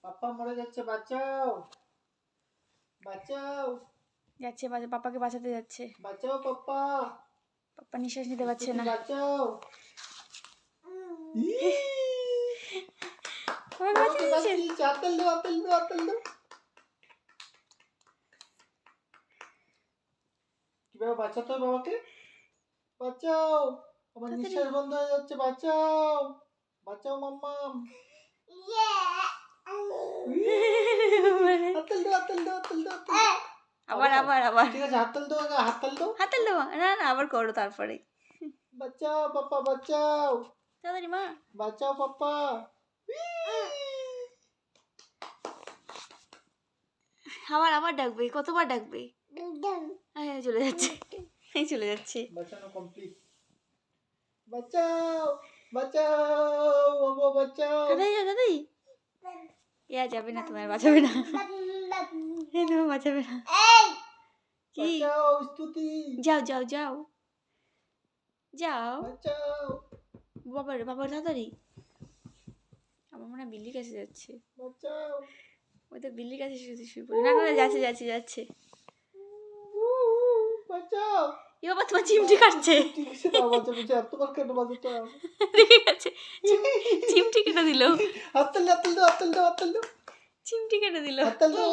পাপা মরে যাচ্ছে, বাঁচাও বাঁচাও। যাচ্ছে পাপাকে বাঁচাতে যাচ্ছে। বাঁচাও পাপা। পাপা নিঃশ্বাস নিতে পারছে না। বাঁচাও। পাপাকে বাঁচিয়ে দিয়েছে। আতেল দাও, আতেল দাও, আতেল দাও। কিভাবে বাঁচাতে হবে বাবাকে? বাঁচাও, আমার নিঃশ্বাস বন্ধ হয়ে যাচ্ছে, বাঁচাও বাঁচাও মাম্মাম। আতেল দাও, আতেল দাও, আতেল দাও, আতেল দাও। আবার আবার আবার ঠিক আছে, হাততাল দাও, হাততাল দাও, হাততাল দাও। না না আবার করো তারপরে। বাঁচাও পাপা, বাঁচাও তাড়াতাড়ি মা। বাঁচাও পাপা। আবার আবার ডাকবে, কতবার ডাকবে? হ্যাঁ চলে যাচ্ছে, এই চলে যাচ্ছে। বাঁচানো কমপ্লিট। বাঁচাও বাঁচাও বাবা, বাঁচাও। দাদাই যাও দাদাই। ইয়া যাবে না, তোমার বাঁচাবে না, তোমার বাঁচাবে না। কি? বাঁচাও স্তুতি। যাও যাও যাও যাও। বাঁচাও। বাবার বাবার তাড়াতাড়ি। আমার মনে হয় বিল্লির কাছে যাচ্ছে। বাঁচাও। ওই তো বিল্লির কাছে শুয়ে পড়ে। না না যাচ্ছে যাচ্ছে যাচ্ছে। বাঁচাও। এ বাবা তোমার চিমটি কাটছে। তোমার কেন বাঁচাতে হবে? দেখে গেছে, চিমটি কেটে দিল। হাততাল দাও, হাততাল দাও, হাততাল দাও, হাততাল দাও, চিমটি কেটে দিল। হাততাল দাও।